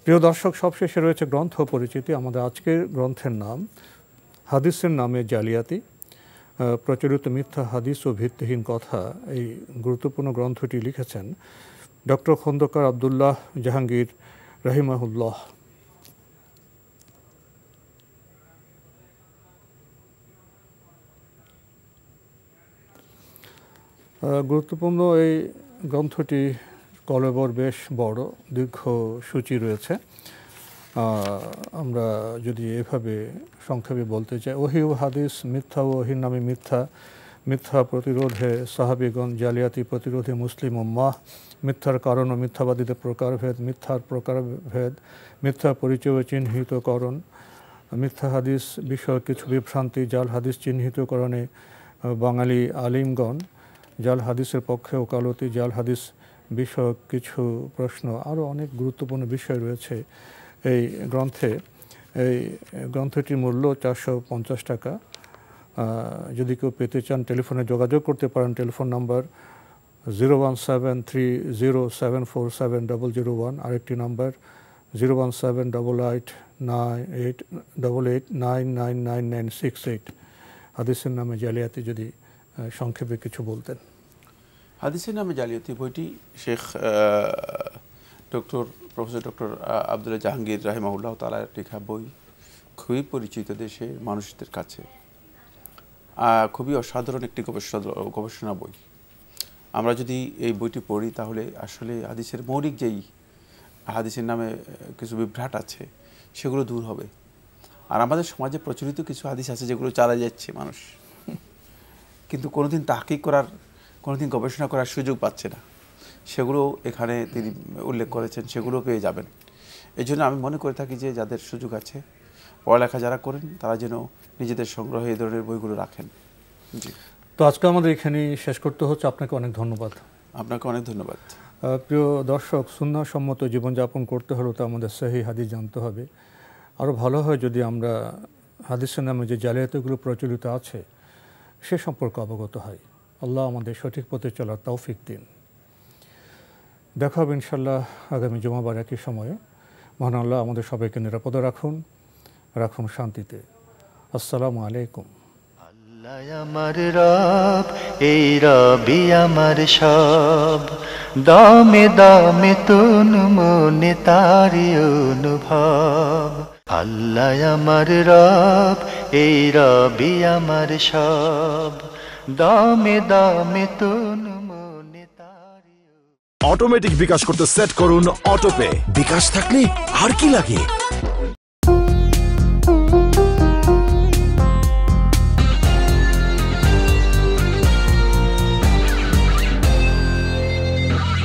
প্রিয় দর্শক, সবশেষে রয়েছে গ্রন্থ পরিচিতি। আমাদের আজকের গ্রন্থের নাম হাদিসের নামে জালিয়াতি, প্রচলিত মিথ্যা হাদিস ও ভিত্তিহীন কথা। এই গুরুত্বপূর্ণ গ্রন্থটি লিখেছেন ডক্টর খন্দকার আবদুল্লাহ জাহাঙ্গীর রাহিমাহুল্লাহ। গুরুত্বপূর্ণ এই গ্রন্থটি কলেবর বেশ বড়, দীর্ঘ সূচি রয়েছে। আমরা যদি এভাবে সংক্ষেপে বলতে চাই, ওহী ও হাদিস, মিথ্যা ও ওহীর নামে মিথ্যা, মিথ্যা প্রতিরোধে সাহাবীগণ, জালিয়াতি প্রতিরোধে মুসলিম উম্মাহ, মিথ্যার কারণ ও মিথ্যাবাদীদের প্রকারভেদ, মিথ্যার প্রকারভেদ, মিথ্যা পরিচয় ও চিহ্নিতকরণ, মিথ্যা হাদিস বিষয়ক কিছু বিভ্রান্তি, জাল হাদিস চিহ্নিতকরণে বাঙালি আলিমগণ, জাল হাদিসের পক্ষে ওকালতি, জাল হাদিস বিষয়ক কিছু প্রশ্ন, আরও অনেক গুরুত্বপূর্ণ বিষয় রয়েছে এই গ্রন্থে। এই গ্রন্থটির মূল্য 450 টাকা। যদি কেউ পেতে চান টেলিফোনে যোগাযোগ করতে পারেন। টেলিফোন নাম্বার 01730747001, আরেকটি নাম্বার 0178888999968। হাদিসের নামে জালিয়াতি যদি সংক্ষেপে কিছু বলতেন। হাদিসের নামে জালিয়াতি বইটি শেখ প্রফেসর ডক্টর আবদুল্লাহ জাহাঙ্গীর রাহিমাহুল্লাহ তাআলার লেখা বই। খুবই পরিচিত দেশের মানুষদের কাছে, খুবই অসাধারণ একটি গবেষণা বই। আমরা যদি এই বইটি পড়ি তাহলে আসলে হাদিসের মৌলিক যেই হাদিসের নামে কিছু বিভ্রাট আছে সেগুলো দূর হবে। আর আমাদের সমাজে প্রচলিত কিছু হাদিস আছে যেগুলো চালা যাচ্ছে মানুষ, কিন্তু কোনোদিন তাহকিক করার, কোনোদিন গবেষণা করার সুযোগ পাচ্ছে না। সেগুলো এখানে তিনি উল্লেখ করেছেন, সেগুলো পেয়ে যাবেন। এই জন্য আমি মনে করে থাকি যে যাদের সুযোগ আছে, পড়ালেখা যারা করেন, তারা যেন নিজেদের সংগ্রহে এই ধরনের বইগুলো রাখেন। জি, তো আজকে আমাদের এখানেই শেষ করতে হচ্ছে। আপনাকে অনেক ধন্যবাদ। আপনাকে অনেক ধন্যবাদ। প্রিয় দর্শক, সুন্নাহসম্মত জীবনযাপন করতে হলে তো আমাদের সহিহ হাদিস জানতে হবে। আরও ভালো হয় যদি আমরা হাদিসের নামে যে জালিয়াতিগুলো প্রচলিত আছে সে সম্পর্কে অবগত হয়। আল্লাহ আমাদের সঠিক পথে চলার তৌফিক দিন। দেখা হবে ইনশাল্লাহ আগামী জুমাবার একই সময়ে। মহান আল্লাহ আমাদের সবাইকে নিরাপদে রাখুন শান্তিতে। আসসালামু আলাইকুম। আল্লাহ আমার রব, এই রবি আমার সব, দামে দামে তুন মনে তারি অনুভব। আল্লাহ আমার রব, এই রবি আমার সব, দামে দামে তুন মনে তারি। অটোমেটিক বিকাশ করতে সেট করুন অটোপে। বিকাশ থাকলে আর কি লাগে।